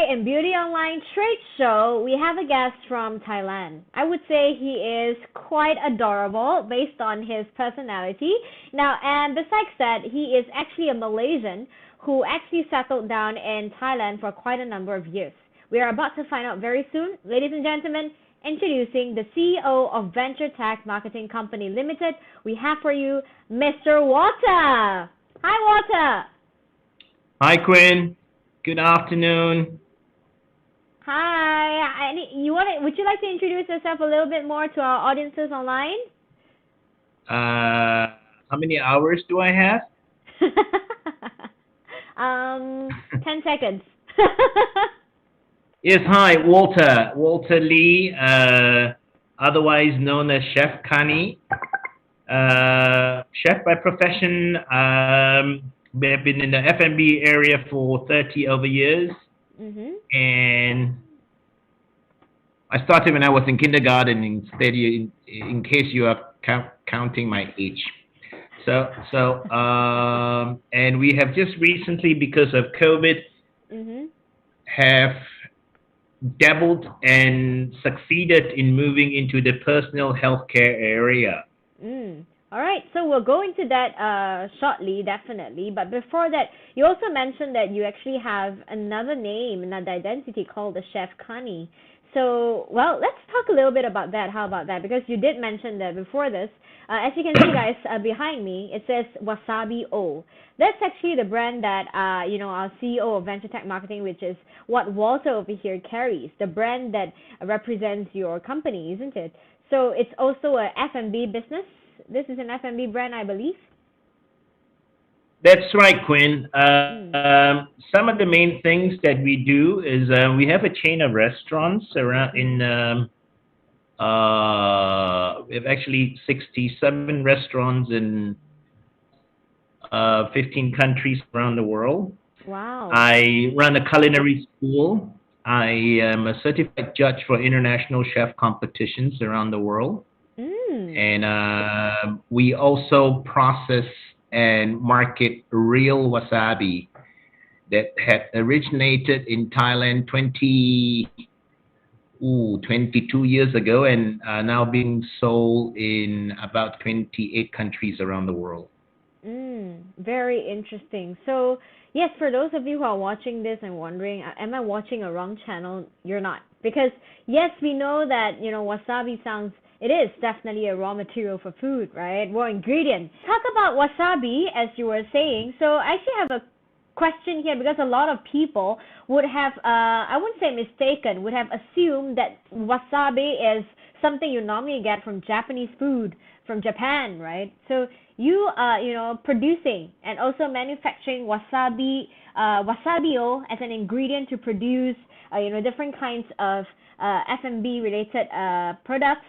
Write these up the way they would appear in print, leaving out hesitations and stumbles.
in Beauty Online Trade Show, we have a guest from Thailand. I would say he is quite adorable based on his personality. Now, and besides that, he is actually a Malaysian who actually settled down in Thailand for quite a number of years. We are about to find out very soon. Ladies and gentlemen, introducing the CEO of Venturetec Marketing Company Limited, we have for you Mr. Walter. Hi, Walter. Hi, Quinn. Good afternoon. Hi. Would you like to introduce yourself a little bit more to our audiences online? How many hours do I have? 10 seconds. Yes, hi, Walter. Walter Lee, otherwise known as Chef Kani. Chef by profession. I've been in the F&B area for 30 over years. And I started when I was in kindergarten, in case you are counting my age. And we have just recently, because of COVID, have dabbled and succeeded in moving into the personal healthcare area. All right, so we'll go into that shortly, definitely. But before that, you also mentioned that you actually have another name, another identity called the Chef Kani. So, well, let's talk a little bit about that. How about that? Because you did mention that before this. As you can see, guys, behind me, it says Wasabi O. That's actually the brand that, our CEO of Venturetec Marketing, which is what Walter over here carries, the brand that represents your company, isn't it? So it's also a F&B business. This is an F&B brand, I believe. That's right, Quinn. Some of the main things that we do is we have a chain of restaurants around we have actually 67 restaurants in 15 countries around the world. Wow. I run a culinary school. I am a certified judge for international chef competitions around the world. And we also process and market real wasabi that had originated in Thailand 22 years ago and are now being sold in about 28 countries around the world. Very interesting. So, yes, for those of you who are watching this and wondering, am I watching a wrong channel? You're not. Because, yes, we know that, wasabi it is definitely a raw material for food, right? Raw ingredient. Talk about wasabi, as you were saying. So I actually have a question here because a lot of people would have, I wouldn't say mistaken, would have assumed that wasabi is something you normally get from Japanese food, from Japan, right? So you are, producing and also manufacturing wasabio as an ingredient to produce, different kinds of F&B related products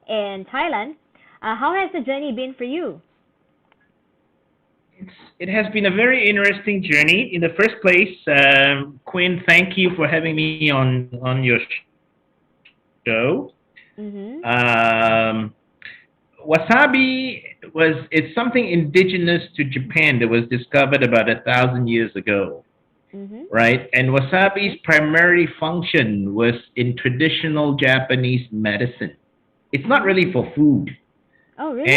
in Thailand. How has the journey been for you? It has been a very interesting journey. In the first place, Quinn, thank you for having me on your show. Wasabi it's something indigenous to Japan that was discovered about 1,000 years ago, right? And wasabi's primary function was in traditional Japanese medicine. It's not really for food. Oh, really?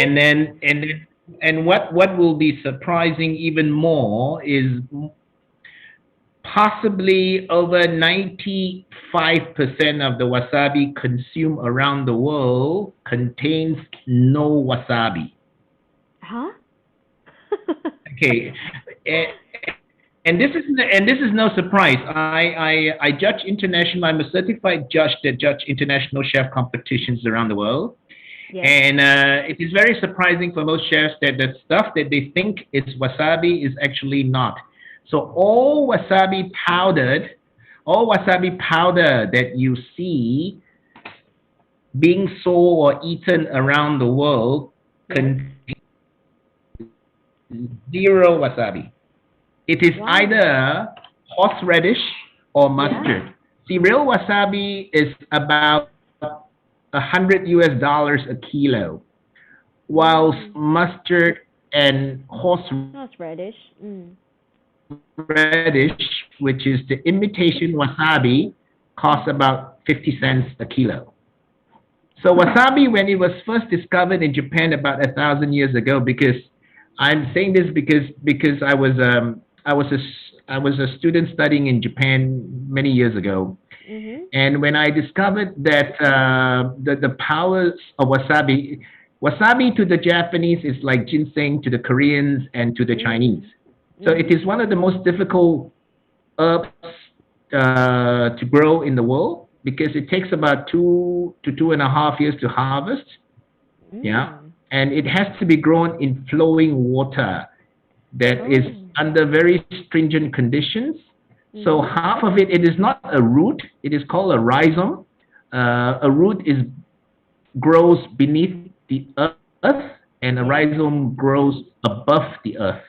And what will be surprising even more is possibly over 95% of the wasabi consumed around the world contains no wasabi. Huh? Okay. And this is no surprise. I judge international. I'm a certified judge that judge international chef competitions around the world. Yes. And it is very surprising for most chefs that the stuff that they think is wasabi is actually not. So all wasabi powder that you see being sold or eaten around the world contains zero wasabi. It is either horseradish or mustard. Yeah. See, real wasabi is about $100 a kilo, whilst mustard and horseradish which is the imitation wasabi, costs about 50 cents a kilo. So wasabi, when it was first discovered in Japan about 1,000 years ago, because I'm saying this because I was a student studying in Japan many years ago, Mhm. and when I discovered that the powers of wasabi, wasabi to the Japanese is like ginseng to the Koreans and to the Chinese. Mm. So it Mhm. is one of the most difficult herbs to grow in the world because it takes about 2 to 2.5 years to harvest. Yeah, Mm. and it has to be grown in flowing water that is Oh. under very stringent conditions. So Mhm. half of it, it is not a root. It is called a rhizome. A root is grows beneath the earth, and a Yes. rhizome grows above the earth.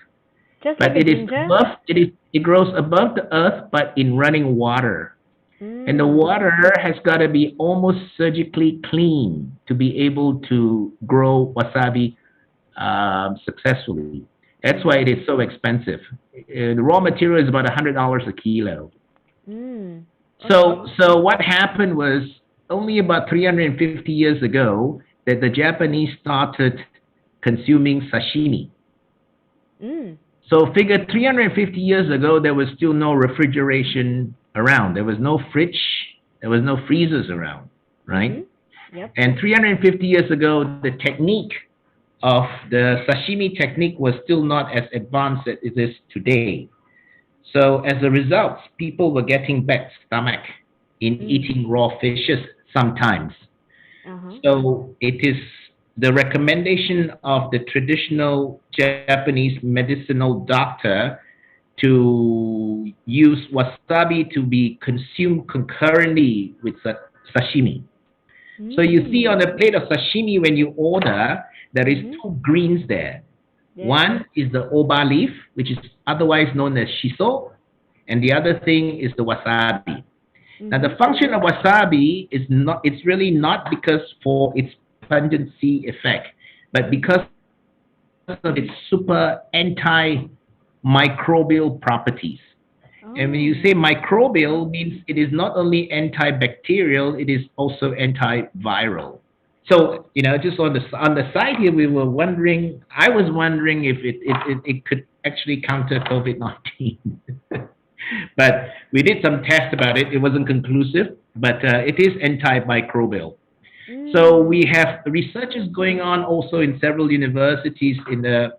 Just like But a it is ginger. above. It grows above the earth, but in running water. And the Mm. water has got to be almost surgically clean to be able to grow wasabi successfully. That's why it Mhm. is so expensive. The raw material is about $100 a kilo. Mm. So, Okay. so what happened was only about 350 years ago that the Japanese started consuming sashimi. Mm. So figure 350 years ago, there was still no refrigeration around. There was no fridge. There was no freezers around, right? Mhm. Yep. And 350 years ago, the technique of the sashimi technique was still not as advanced as it is today. So as a result, people were getting bad stomach in Mm. eating raw fishes sometimes. Uh-huh. So it is the recommendation of the traditional Japanese medicinal doctor to use wasabi to be consumed concurrently with sashimi. So you see Mm. on a plate of sashimi when you order, there is Mhm. two greens there. Yes. One is the oba leaf, which is otherwise known as shiso, and the other thing is the wasabi. Now the Mhm. function of wasabi is not, it's really not because for its pungency effect, but because of its super antimicrobial properties. And when you say Oh. microbial means it is not only antibacterial, it is also antiviral. So, just on the side here, we were wondering. I was wondering if it could actually counter COVID-19, but we did some tests about it. It wasn't conclusive, but it is antimicrobial. So Mm. we have researches going on also in several universities in the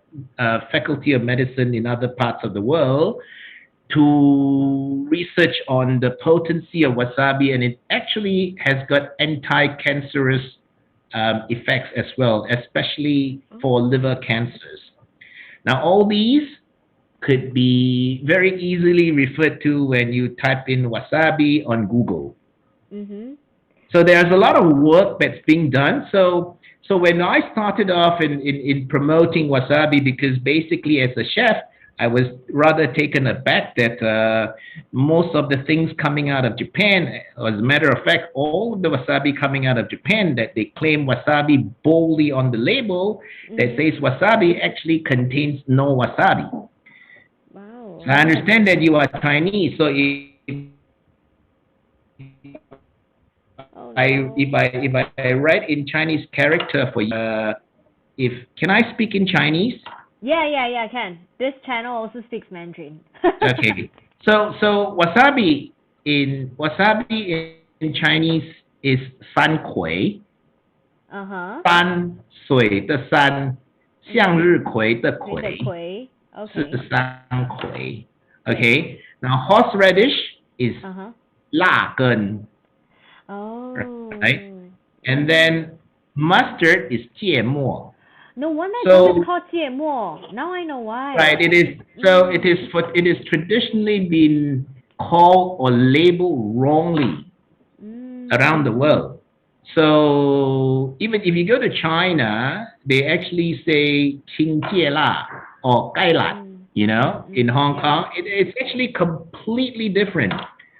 faculty of medicine in other parts of the world to research on the potency of wasabi, and it actually has got anti-cancerous effects as well, especially for Oh. liver cancers. Now, all these could be very easily referred to when you type in wasabi on Google. Mhm. So there's a lot of work that's being done. So when I started off in promoting wasabi, because basically as a chef, I was rather taken aback that most of the things coming out of Japan, as a matter of fact, all of the wasabi coming out of Japan that they claim wasabi boldly on the label that Mhm. says wasabi actually contains no wasabi. So Wow. I understand that you are Chinese, so Oh if no. I write in Chinese character for you, if can I speak in Chinese? Yeah, yeah, yeah, I can. This channel also speaks Mandarin. Okay. So wasabi in Chinese is san kui, Uh-huh. 山水的山，向 Mhm. 日葵的 With the 葵 quay. 是 Okay. 山葵。Yes. Okay. Now horseradish is Uh-huh. 辣根, right? Oh. And Oh. then mustard is 芥末. No wonder it's always So called 芥末. Now I know why. right, it is Mm. it is traditionally been called or labeled wrongly around the Mm. world. So even if you go to China, they actually say 青芥辣 or 芥辣, Mm. in Hong Yep. Kong. It's actually completely different.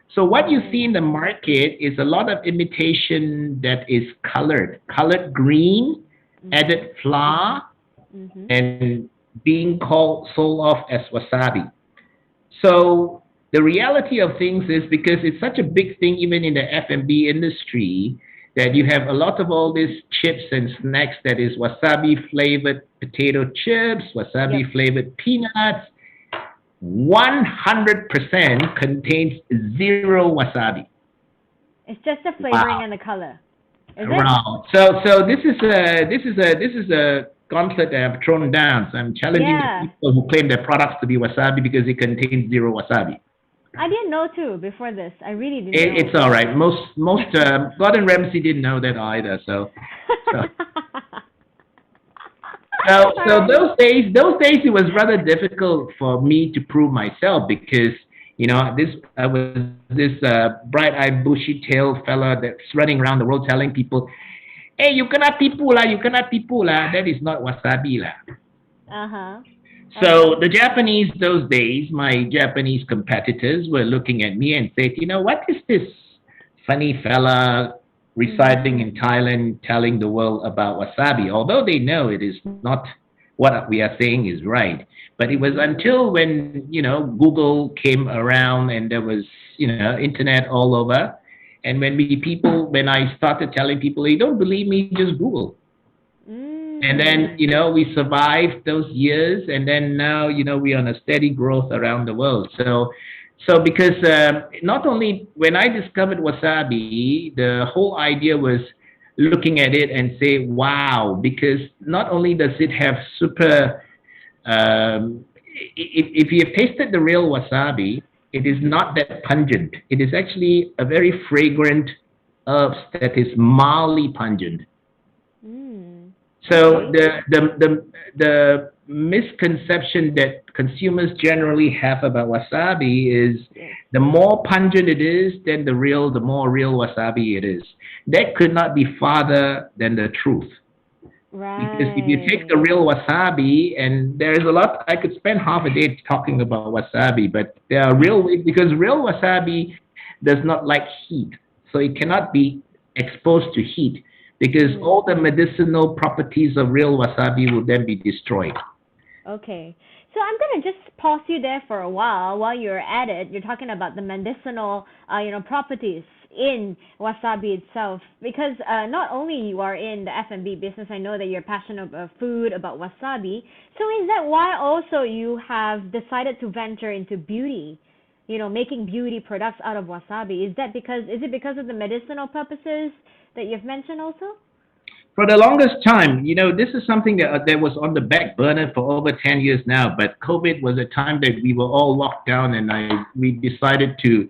So what you see Oh. in the market is a lot of imitation that is colored green, Mhm. added flour, Mhm. and being sold off as wasabi. So the reality of things is because it's such a big thing even in the F&B industry that you have a lot of all these chips and snacks that is wasabi flavored potato chips, Yep. wasabi flavored peanuts. 100% contains zero wasabi. It's just the flavoring Wow. and the color. Is it? Wow. So this is a gauntlet that I've thrown down. So I'm challenging the Yeah. people who claim their products to be wasabi because it contains zero wasabi. I didn't know too before this. I really didn't know. It's all right. Most Gordon Ramsay didn't know that either. So so Alright. those days it was rather difficult for me to prove myself because this I was this bright-eyed bushy-tailed fella that's running around the world telling people, "Hey, you cannot tipu lah, you cannot tipu lah. That is not wasabi lah." Uh-huh. So Okay. the Japanese those days, my Japanese competitors were looking at me and said, what is this funny fella Mhm. residing in Thailand telling the world about wasabi? Although they know it is not what we are saying is right. But it was until when, Google came around and there was, internet all over. And when I started telling people, you don't believe me, just Google. And then, Mm. we survived those years, and then now, we're on a steady growth around the world. So because not only when I discovered wasabi, the whole idea was looking at it and say, wow, because not only does it have super, if you've tasted the real wasabi, it is not that pungent. It is actually a very fragrant herbs that is mildly pungent. Mm. So Okay. the misconception that consumers generally have about wasabi is Yes. the more pungent it is, then the more real wasabi it is. That could not be farther than the truth. Because if you take the Right. real wasabi, and there's a lot, I could spend half a day talking about wasabi, but there are real ways, because real wasabi does not like heat, so it cannot be exposed to heat, because Mm. all the medicinal properties of real wasabi will then be destroyed. Okay. So I'm gonna just pause you there for a while you're at it. You're talking about the medicinal, properties in wasabi itself, because not only you are in the F&B business, I know that you're passionate about food, about wasabi. So is that why also you have decided to venture into beauty? Making beauty products out of wasabi. Is it because of the medicinal purposes that you've mentioned also? For the longest time, this is something that was on the back burner for over 10 years now. But COVID was a time that we were all locked down, and we decided to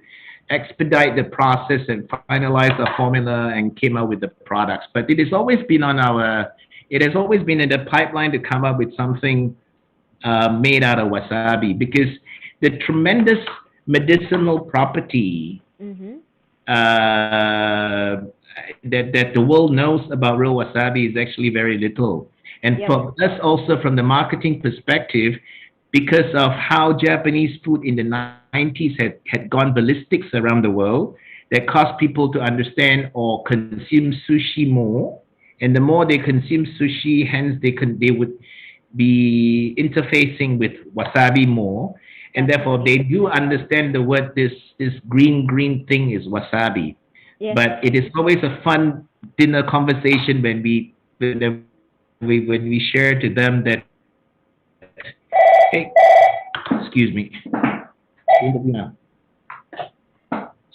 expedite the process and finalize the formula and came out with the products. But it has always been in the pipeline to come up with something made out of wasabi because the tremendous medicinal property Mhm. uh, that the world knows about real wasabi is actually very little. And Yep. for us also from the marketing perspective, because of how Japanese food in the 90s had gone ballistics around the world, that caused people to understand or consume sushi more. And the more they consume sushi, hence they would be interfacing with wasabi more. And therefore they Definitely. do understand the word this green thing is wasabi. Yes. But it is always a fun dinner conversation when we share to them that, hey, excuse me,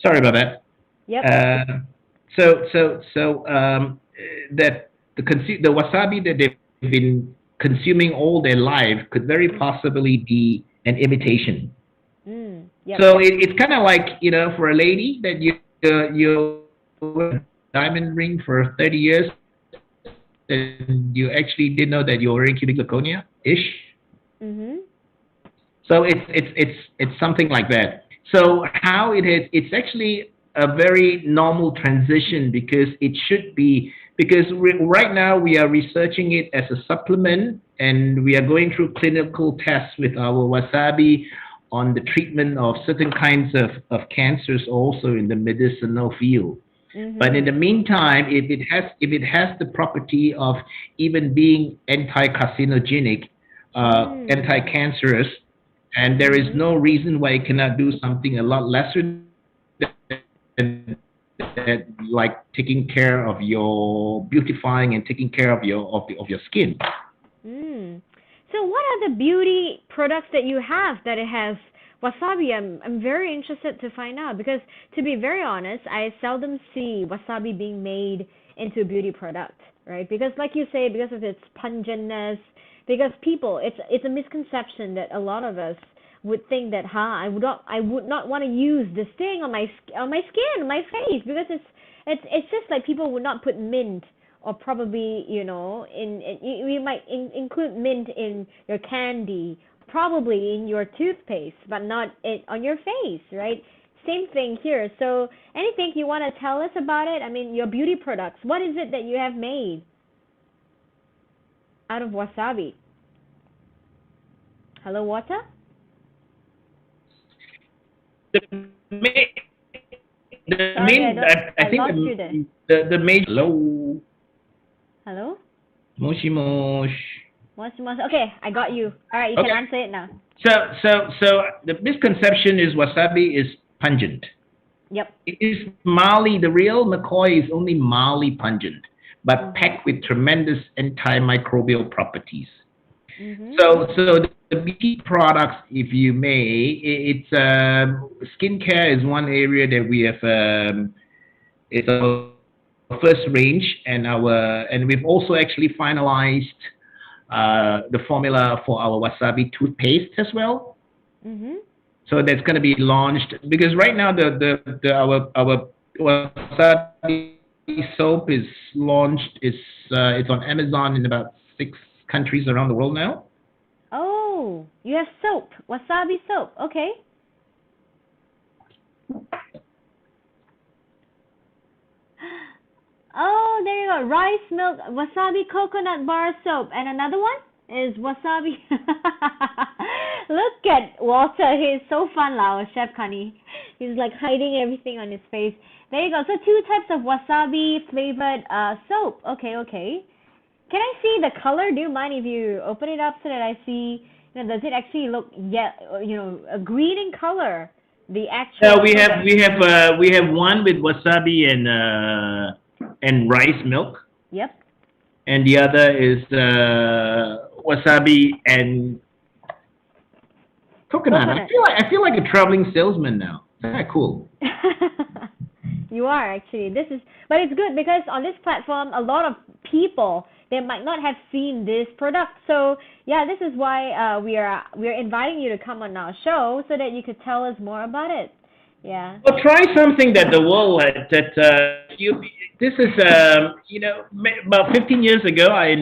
sorry about that. Yep. So that the wasabi that they've been consuming all their life could very possibly be an imitation. Yep. So it's kind of like for a lady that you wear a diamond ring for 30 years, and you actually didn't know that you're wearing cubic zirconia ish. Mhm. So it's something like that. So how it is, it's actually a very normal transition because it should be because right now we are researching it as a supplement and we are going through clinical tests with our wasabi on the treatment of certain kinds of cancers also in the medicinal field. But in the Mhm. meantime, if it has the property of even being anti-carcinogenic, Mm. anti-cancerous, and there is no reason why you cannot do something a lot lesser than that, like taking care of your beautifying and taking care of your skin. Mm. So what are the beauty products that you have that it has wasabi? I'm very interested to find out because to be very honest, I seldom see wasabi being made into a beauty product, right? Because like you say, because of its pungentness, because people, it's a misconception that a lot of us would think that, I would not want to use this thing on on my skin, on my face, because it's just like people would not put mint or probably you might include mint in your candy, probably in your toothpaste, but not on your face, right? Same thing here. So anything you want to tell us about it? I mean, your beauty products. What is it that you have made out of wasabi? Hello, water? The main, the Sorry, main I I think lost you there. the main hello Hello? moshi mosh. Okay, I got you. All right, you can Okay. answer it now. So the misconception is wasabi is pungent. Yep. It is mildly, the real McCoy is only mildly pungent, but Mhm. packed with tremendous antimicrobial properties. Mhm. So the beauty products, if you may, it's skincare is one area that we have. It's our first range, and we've also actually finalized the formula for our wasabi toothpaste as well. Mhm. So that's going to be launched because right now our wasabi soap is launched. It's on Amazon in about 6 countries around the world now. Oh, you have soap, wasabi soap. Okay. Oh, there you go. Rice milk, wasabi coconut bar soap, and another one is wasabi. Look at Walter. He's so fun, now, Chef Kani. He's like hiding everything on his face. There you go. So two types of wasabi flavored soap. Okay, okay. Can I see the color? Do you mind if you open it up so that I see? Does it actually look a green in color? The No, actual product. we have one with wasabi and rice milk, Yep. and the other is wasabi and coconut. Coconut. I feel like a traveling salesman now. Kind of cool. You are actually. But it's good because on this platform, a lot of people they might not have seen this product. So yeah, this is why we're inviting you to come on our show so that you could tell us more about it. Yeah. Well, try something that the world you. This is about 15 years ago. I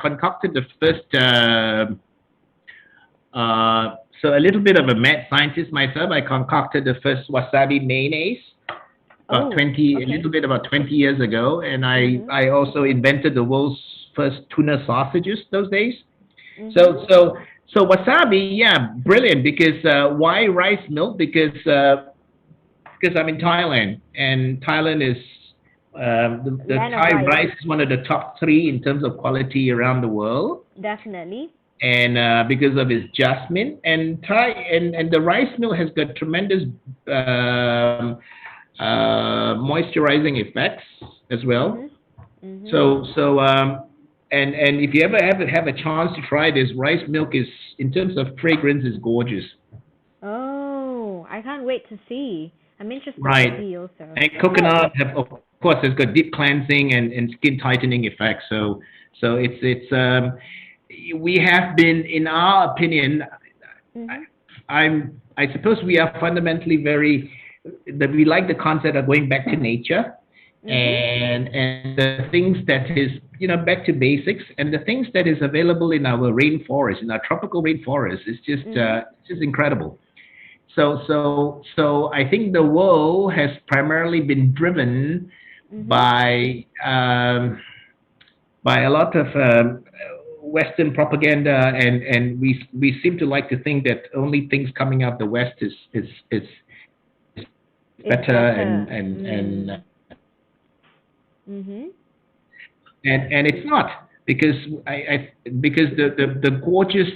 concocted the first. So a little bit of a mad scientist myself. I concocted the first wasabi mayonnaise Oh. a Okay. little bit about 20 years ago, and Mhm. I also invented the world's first tuna sausages those days. So Mhm. so so wasabi, yeah, brilliant. Because why rice milk? Because I'm in Thailand, and Thailand is the Land of Thai rice. rice is one of the top three in terms of quality around the world, Definitely. and because of its jasmine and and the rice mill has got tremendous moisturizing effects as well. Mhm. Mhm. So and if you ever have a chance to try this, rice milk is in terms of fragrance is gorgeous, Oh, I can't wait to see. I'm interested to right? see also. And So, coconut have, of course, has got deep cleansing and skin tightening effects. So it's we have been, in our opinion, mhm. I suppose we are fundamentally very that we like the concept of going back to nature Mhm. and the things that is back to basics, and the things that is available in our rainforest, in our tropical rainforest, is Mhm. it's just incredible. So I think the world has primarily been driven Mhm. by by a lot of Western propaganda, and we seem to like to think that only things coming out the West is Is better better. Mm. Mhm. and it's not because because the gorgeous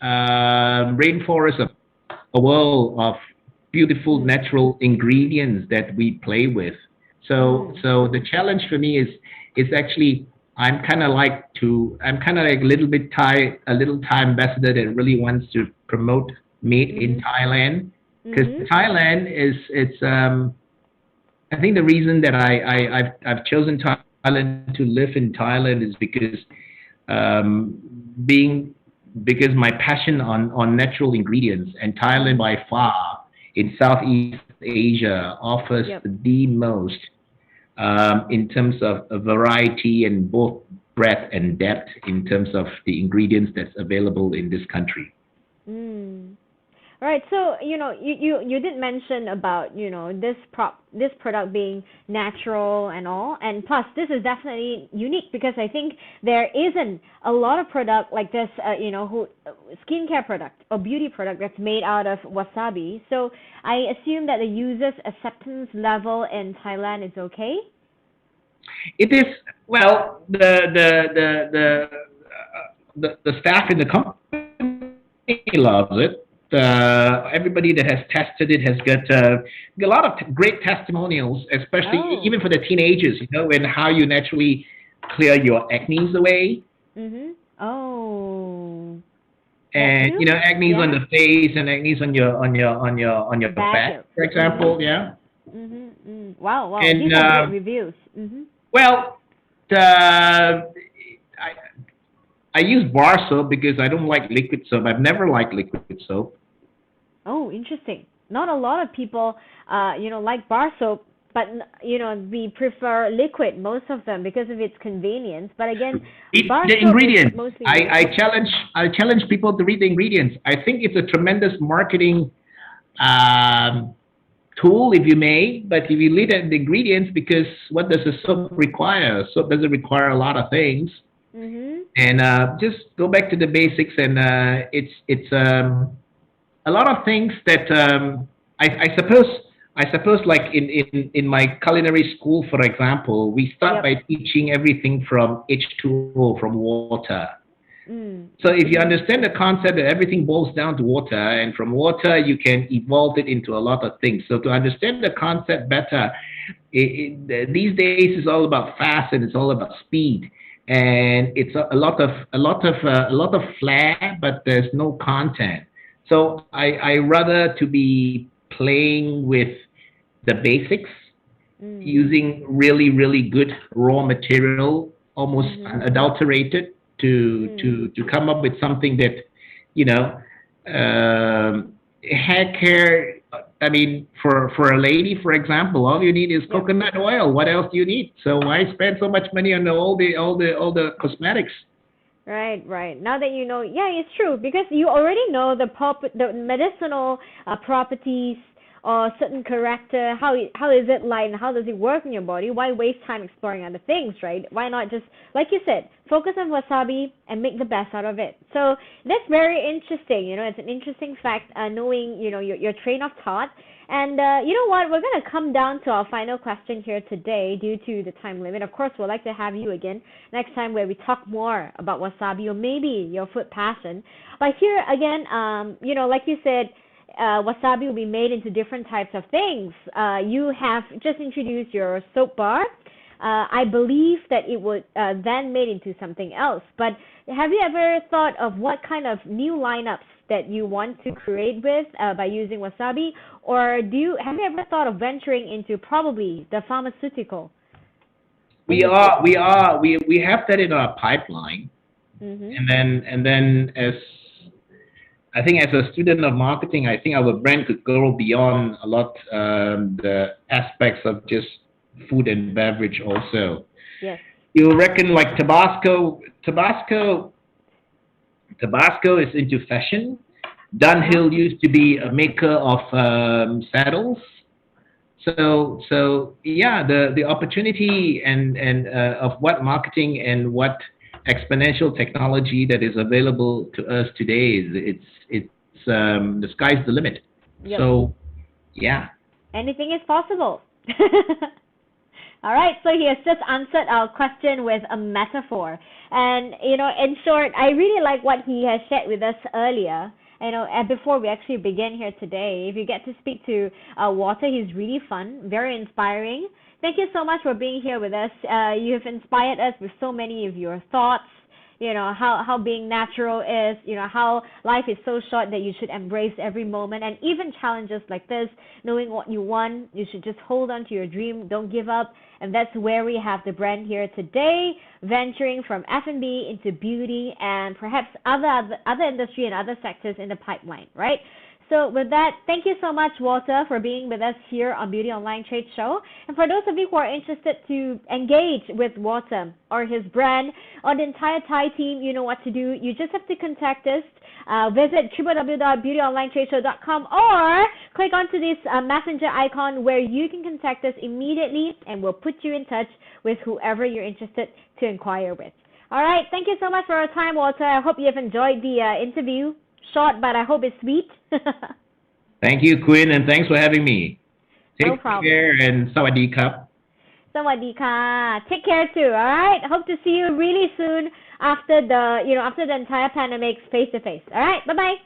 rainforest, a world of beautiful Mm. natural ingredients that we play with. Mm. So the challenge for me is actually I'm kind of like a little Thai ambassador that really wants to promote made in Mhm. Thailand, because Mhm. Thailand is it's I think the reason that I've chosen Thailand to live in Thailand is because being because my passion on natural ingredients, and Thailand Mhm. by far in Southeast Asia offers Yep. the most in terms of a variety and both breadth and depth in terms of the ingredients that's available in this country. Mm. Right. So, you did mention about, this product being natural and all. And plus, this is definitely unique because I think there isn't a lot of product like this, skincare product or beauty product that's made out of wasabi. So, I assume that the user's acceptance level in Thailand is okay? It is, well, the staff in the company loves it. Everybody that has tested it has got a lot of great testimonials, especially even for Oh. the teenagers, and how you naturally clear your acne away. Mhm. Oh. That's And new. acne's on Yeah. the face and acne's on your Back. back, Yep. for Mhm. example. Yeah. Mhm. Mm. Wow. Wow. And These are great reviews. Mhm. well, I I use bar soap because I don't like liquid soap. I've never liked liquid soap. Oh, interesting. Not a lot of people, like bar soap, but we prefer liquid, most of them, because of its convenience. But again, Read bar the soap is ingredients. mostly I, liquid. I challenge I challenge people to read the ingredients. I think it's a tremendous marketing um, tool, if you may. But if you read the ingredients, because what does a soap require? Soap doesn't require a lot of things. Mhm. And just go back to the basics, and it's a lot of things that I suppose like in my culinary school, for example, we start Yep. by teaching everything from H2O, from water. Mm. So if you understand the concept that everything boils down to water, and from water you can evolve it into a lot of things. So to understand the concept better, these days it's all about fast and it's all about speed, and it's a lot of flair, but there's no content. So I rather to be playing with the basics, Mm. using really, really good raw material, almost Mhm. unadulterated, to Mm. to to come up with something that, you know, hair care. I mean, for a lady, for example, all you need is Yep. coconut oil. What else do you need? So why spend so much money on all the cosmetics? Right, right. Now that you know, yeah, it's true because you already know the medicinal properties or certain character. How is it like, and how does it work in your body? Why waste time exploring other things, right? Why not just, like you said, focus on wasabi and make the best out of it? So that's very interesting. It's an interesting fact, knowing your train of thought. And you know what? We're gonna come down to our final question here today, due to the time limit. Of course, we'd like to have you again next time where we talk more about wasabi or maybe your food passion. But here again, like you said, wasabi will be made into different types of things. You have just introduced your soap bar. I believe that it would then made into something else. But have you ever thought of what kind of new lineups that you want to create with by using wasabi, or have you ever thought of venturing into probably the pharmaceutical We industry? are we are we have that in our pipeline, Mhm. and then as I think as a student of marketing, I think our brand could go beyond a lot the aspects of just food and beverage also. Yes. You reckon like Tabasco is into fashion. Uh huh. Dunhill used to be a maker of saddles. So yeah, the opportunity and of what marketing and what exponential technology that is available to us today is it's the sky's the limit. Yep. So yeah, Anything is possible. All right, so he has just answered our question with a metaphor. And, in short, I really like what he has shared with us earlier. And before we actually begin here today, if you get to speak to Walter, he's really fun, very inspiring. Thank you so much for being here with us. You have inspired us with so many of your thoughts, how being natural is, how life is so short that you should embrace every moment, and even challenges like this, knowing what you want, you should just hold on to your dream, don't give up. And that's where we have the brand here today, venturing from F&B into beauty and perhaps other industry and other sectors in the pipeline, right? So with that, thank you so much, Walter, for being with us here on Beauty Online Trade Show. And for those of you who are interested to engage with Walter or his brand or the entire Thai team, you know what to do. You just have to contact us. Visit www.beautyonlinetradeshow.com or click onto this messenger icon where you can contact us immediately, and we'll put you in touch with whoever you're interested to inquire with. All right, thank you so much for your time, Walter. I hope you have enjoyed the interview. Short, but I hope it's sweet. Thank you, Quinn, and thanks for having me. No Take problem. care and sawadee krap. Sawadee ka. Take care too, all right? Hope to see you really soon after the entire pandemic face to face. All right, bye-bye.